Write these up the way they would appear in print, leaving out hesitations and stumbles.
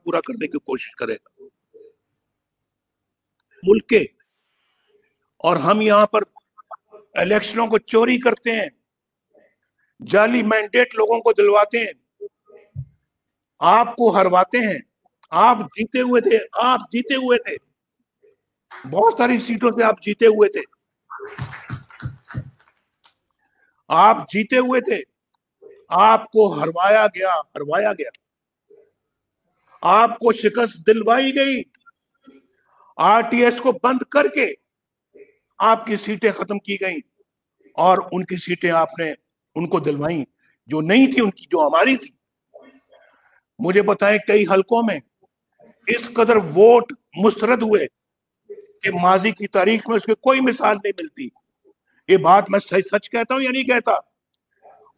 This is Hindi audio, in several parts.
पूरा करने की कोशिश करेगा मुल्क के। और हम यहाँ पर इलेक्शनों को चोरी करते हैं, जाली मैंडेट लोगों को दिलवाते हैं, आपको हरवाते हैं। आप जीते हुए थे, आप जीते हुए थे, बहुत सारी सीटों से आप जीते हुए थे, आप जीते हुए थे, आपको हरवाया गया, हरवाया गया, आपको शिकस्त दिलवाई गई। आरटीएस को बंद करके आपकी सीटें खत्म की गई और उनकी सीटें आपने उनको दिलवाई जो नहीं थी उनकी, जो हमारी थी। मुझे बताएं, कई हलकों में इस कदर वोट मुस्तरद हुए कि माजी की तारीख में उसकी कोई मिसाल नहीं मिलती। ये बात मैं सच सच कहता हूं या नहीं कहता?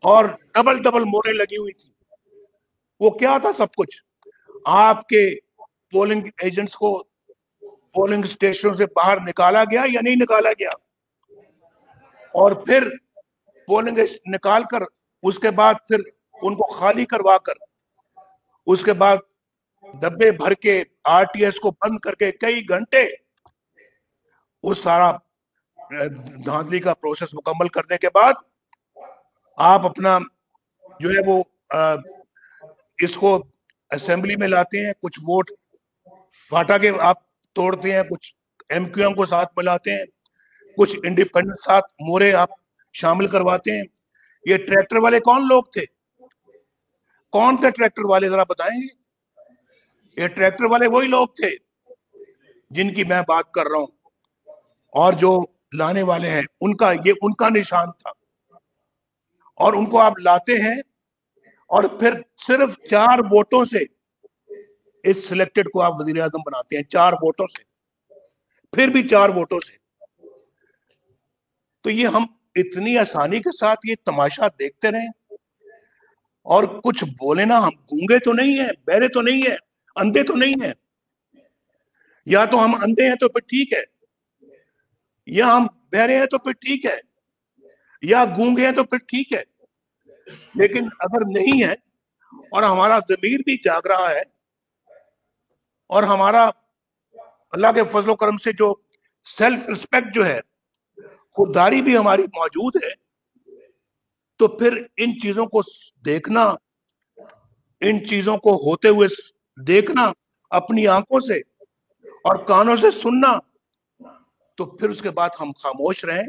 और डबल डबल मोहरें लगी हुई थी। वो क्या था? सब कुछ आपके पोलिंग एजेंट्स को पोलिंग स्टेशनों से बाहर निकाला गया या नहीं निकाला गया, और फिर पोलिंग निकाल कर उसके बाद फिर उनको खाली करवा कर उसके बाद डब्बे भर के आरटीएस को बंद करके कई घंटे उस सारा धांधली का प्रोसेस मुकम्मल करने के बाद आप अपना जो है वो इसको असेंबली में लाते हैं। कुछ वोट फाटा के आप तोड़ते हैं, कुछ एमक्यूएम को साथ मिलाते हैं, कुछ इंडिपेंडेंट साथ मोरे आप शामिल करवाते हैं। ये ट्रैक्टर वाले कौन लोग थे? कौन थे ट्रैक्टर वाले? जरा बताएंगे। ये ट्रैक्टर वाले वही लोग थे जिनकी मैं बात कर रहा हूं, और जो लाने वाले हैं उनका ये उनका निशान था। और उनको आप लाते हैं और फिर सिर्फ 4 वोटों से इस सिलेक्टेड को आप वजीर आजम बनाते हैं, 4 वोटों से, फिर भी 4 वोटों से। तो ये हम इतनी आसानी के साथ ये तमाशा देखते रहे और कुछ बोले ना? हम गूंगे तो नहीं है, बहरे तो नहीं है, अंधे तो नहीं है। या तो हम अंधे हैं तो फिर ठीक है, या हम बहरे हैं तो फिर ठीक है, या गूंगे हैं तो फिर ठीक है। लेकिन अगर नहीं है और हमारा जमीर भी जाग रहा है और हमारा अल्लाह के फजलो करम से जो सेल्फ रिस्पेक्ट जो है, खुददारी भी हमारी मौजूद है, तो फिर इन चीजों को देखना, इन चीजों को होते हुए देखना अपनी आंखों से और कानों से सुनना, तो फिर उसके बाद हम खामोश रहें,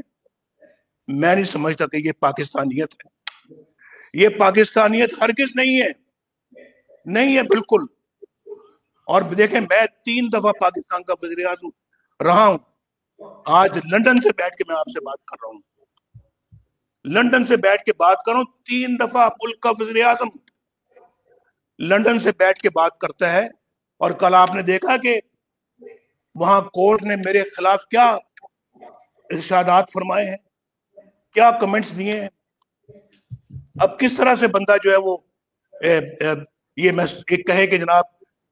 मैं नहीं समझता कि ये पाकिस्तानियत है। ये पाकिस्तानियत हरगिज नहीं है, नहीं है बिल्कुल। और देखें, मैं 3 दफा पाकिस्तान का वज़ीर आज़म रहा हूं। आज लंदन से बैठ के मैं आपसे बात कर रहा हूं, लंदन से बैठ के बात कर रहा हूं। 3 दफा मुल्क का वज़ीर आज़म लंदन से बैठ के बात करता है। और कल आपने देखा कि वहां कोर्ट ने मेरे खिलाफ क्या इरशादात फरमाए हैं, क्या कमेंट्स दिए हैं। अब किस तरह से बंदा जो है वो ये मैं एक कहे कि जनाब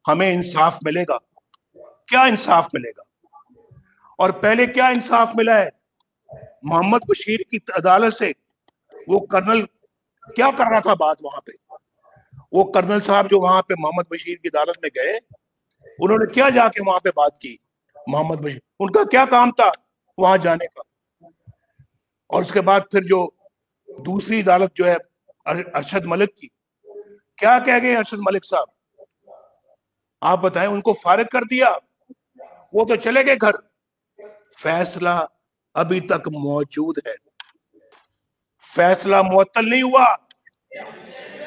हमें इंसाफ मिलेगा? क्या इंसाफ मिलेगा? और पहले क्या इंसाफ मिला है? मोहम्मद बशीर की अदालत से वो कर्नल क्या कर रहा था बात वहां पे? वो कर्नल साहब जो वहां पे मोहम्मद बशीर की अदालत में गए, उन्होंने क्या जाके वहां पे बात की? मोहम्मद बशीर, उनका क्या काम था वहां जाने का? और उसके बाद फिर जो दूसरी अदालत जो है अरशद मलिक की, क्या कह गए अरशद मलिक साहब? आप बताएं। उनको फारिग कर दिया, वो तो चले गए घर। फैसला अभी तक मौजूद है, फैसला मुअत्तल नहीं हुआ,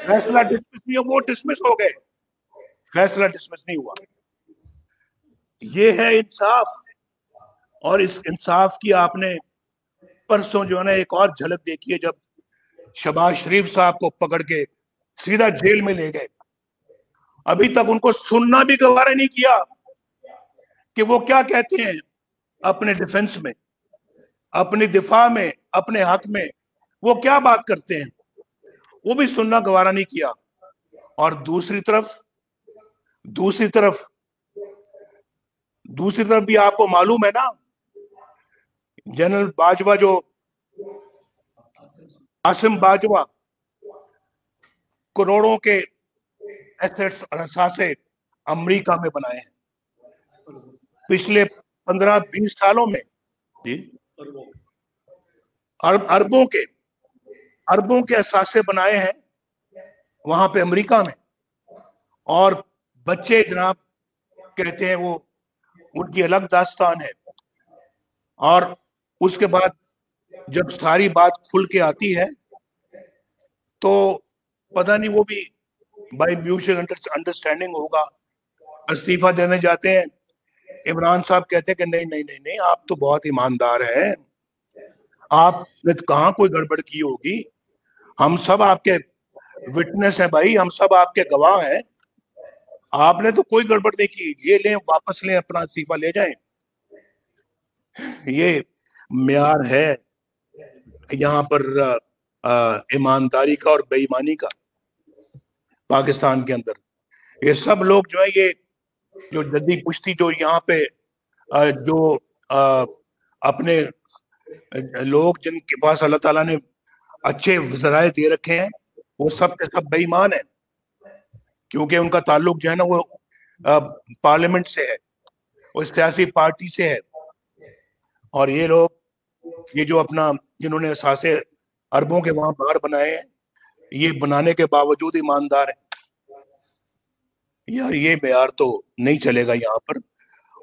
फैसला डिसमिस नहीं हुआ, वो डिसमिस हो गए, फैसला डिसमिस नहीं हुआ। ये है इंसाफ। और इस इंसाफ की आपने परसों जो है ना एक और झलक देखी है, जब शहबाज शरीफ साहब को पकड़ के सीधा जेल में ले गए। अभी तक उनको सुनना भी गवारा नहीं किया कि वो क्या कहते हैं अपने डिफेंस में, अपने दिफा में, अपने हक में वो क्या बात करते हैं, वो भी सुनना गवारा नहीं किया। और दूसरी तरफ भी आपको मालूम है ना, जनरल बाजवा जो आसिम बाजवा करोड़ों के एसेट्स और असासे अमेरिका में बनाए हैं पिछले 15-20 सालों में जी। अरबों के असासे बनाए हैं वहां पे अमेरिका में, और बच्चे जनाब कहते हैं वो उनकी अलग दास्तान है। और उसके बाद जब सारी बात खुल के आती है तो पता नहीं वो भी बाय म्यूचुअल अंडरस्टैंडिंग होगा, इस्तीफा देने जाते हैं। इमरान साहब कहते हैं कि नहीं नहीं नहीं नहीं, आप तो बहुत ईमानदार हैं, आपने तो कहाँ कोई गड़बड़ की होगी, हम सब आपके विटनेस हैं भाई, हम सब आपके गवाह हैं, आपने तो कोई गड़बड़ नहीं की, ये लें वापस लें, अपना इस्तीफा ले जाएं। ये म्यार है यहाँ पर ईमानदारी का और बेईमानी का पाकिस्तान के अंदर। ये सब लोग जो है, ये जो जद्दी पुश्ती जो यहाँ पे जो अपने लोग जिनके पास अल्लाह ताला ने अच्छे ज़राए दे रखे हैं, वो सब के सब बेईमान है, क्योंकि उनका ताल्लुक जो है ना वो पार्लियामेंट से है, वो सियासी पार्टी से है। और ये लोग, ये जो अपना जिन्होंने असासे अरबों के वहां बाहर बनाए हैं, ये बनाने के बावजूद ईमानदार है। यार ये मेयार तो नहीं चलेगा यहाँ पर।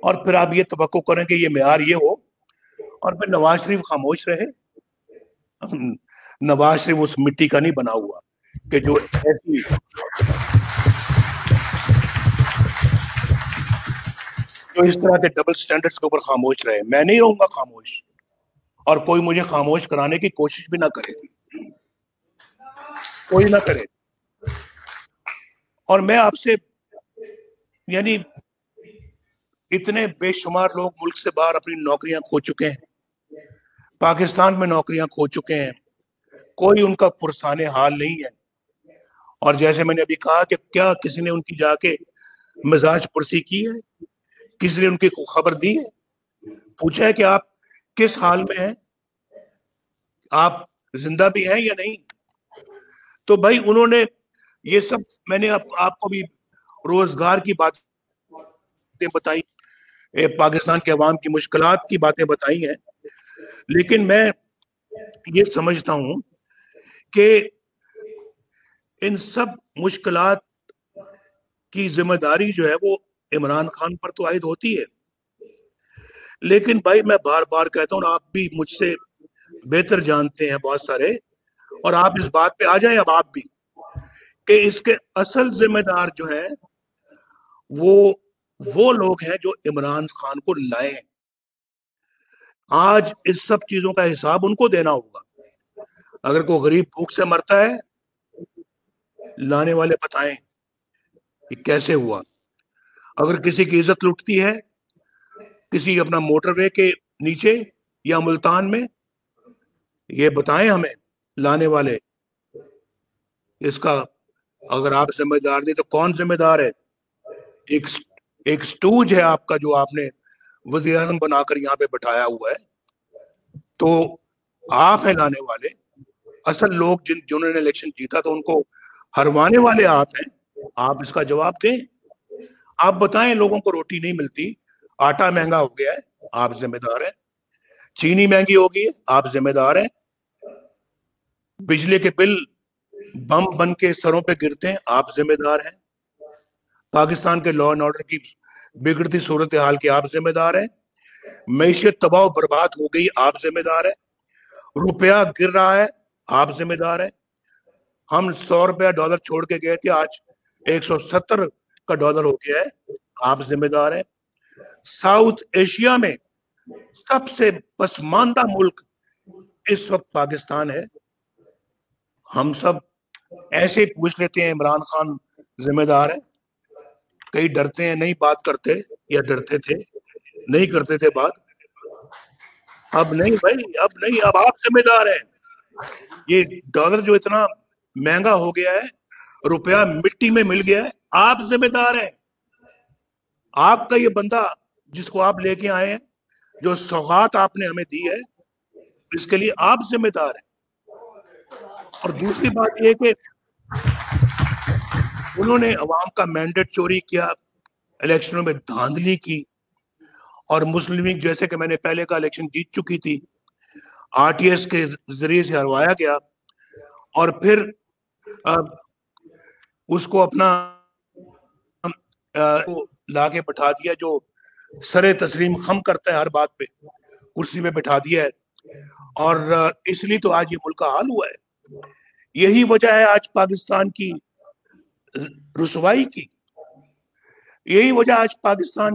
और फिर आप ये तवक्को करें कि ये मेयार ये हो और फिर नवाज शरीफ खामोश रहे। नवाज शरीफ उस मिट्टी का नहीं बना हुआ कि जो ऐसी जो इस तरह के डबल स्टैंडर्ड्स के ऊपर खामोश रहे। मैं नहीं रहूंगा खामोश, और कोई मुझे खामोश कराने की कोशिश भी ना करे, कोई ना करे। और मैं आपसे, यानी इतने बेशुमार लोग मुल्क से बाहर अपनी नौकरियां खो चुके हैं, पाकिस्तान में नौकरियां खो चुके हैं, कोई उनका पुरसाने हाल नहीं है। और जैसे मैंने अभी कहा कि क्या किसी ने उनकी जाके मिजाज पुरसी की है, किसी ने उनकी खबर दी है, पूछा है कि आप किस हाल में हैं, आप जिंदा भी हैं या नहीं? तो भाई उन्होंने ये सब, मैंने आपको भी रोजगार की बातें बताई, पाकिस्तान के अवाम की मुश्किलात की बातें बताई हैं, लेकिन मैं ये समझता हूं कि इन सब मुश्किलात की जिम्मेदारी जो है वो इमरान खान पर तो आयद होती है। लेकिन भाई मैं बार बार कहता हूं, आप भी मुझसे बेहतर जानते हैं बहुत सारे, और आप इस बात पे आ जाएं अब आप भी, कि इसके असल जिम्मेदार जो है वो लोग हैं जो इमरान खान को लाए। आज इस सब चीजों का हिसाब उनको देना होगा। अगर कोई गरीब भूख से मरता है, लाने वाले बताएं कि कैसे हुआ। अगर किसी की इज्जत लुटती है, किसी अपना मोटरवे के नीचे या मुल्तान में, ये बताएं हमें लाने वाले। इसका अगर आप जिम्मेदार नहीं तो कौन जिम्मेदार है? एक स्टूज है आपका जो आपने वजीर आज़म बनाकर यहाँ पे बैठाया हुआ है, तो आप है लाने वाले। असल लोग जिन्होंने इलेक्शन जीता तो उनको हरवाने वाले आप हैं। आप इसका जवाब दें, आप बताएं। लोगों को रोटी नहीं मिलती, आटा महंगा हो गया है, आप जिम्मेदार हैं। चीनी महंगी हो गई है, आप जिम्मेदार हैं। बिजली के बिल बम बन के सरों पे गिरते हैं, आप जिम्मेदार हैं। पाकिस्तान के लॉ एंड ऑर्डर की बिगड़ती सूरत हाल के आप जिम्मेदार हैं। मैशियत तबाह बर्बाद हो गई, आप जिम्मेदार हैं। रुपया गिर रहा है, आप जिम्मेदार हैं। हम 100 रुपया डॉलर छोड़ के गए थे, आज 170 का डॉलर हो गया है, आप जिम्मेदार हैं। साउथ एशिया में सबसे पसमानदा मुल्क इस वक्त पाकिस्तान है। हम सब ऐसे पूछ लेते हैं इमरान खान जिम्मेदार है, कई डरते हैं, नहीं बात करते, या डरते थे नहीं करते थे बात। अब नहीं भाई, अब नहीं, अब आप जिम्मेदार हैं। ये डॉलर जो इतना महंगा हो गया है, रुपया मिट्टी में मिल गया है, आप जिम्मेदार हैं। आपका ये बंदा जिसको आप लेके आए हैं, जो सौगात आपने हमें दी है, इसके लिए आप जिम्मेदार हैं। और दूसरी बात यह कि उन्होंने अवाम का मैंडेट चोरी किया, इलेक्शनों में धांधली की, और मुस्लिम लीग जैसे कि मैंने पहले का इलेक्शन जीत चुकी थी, आरटीएस के जरिए से हरवाया गया, और फिर उसको अपना लाके बैठा दिया, जो सरे तस्लीम खम करता है हर बात पे, कुर्सी पे बैठा दिया है, और इसलिए तो आज ये मुल्क का हाल हुआ है। यही वजह है आज पाकिस्तान की रुसवाई की, यही वजह आज पाकिस्तान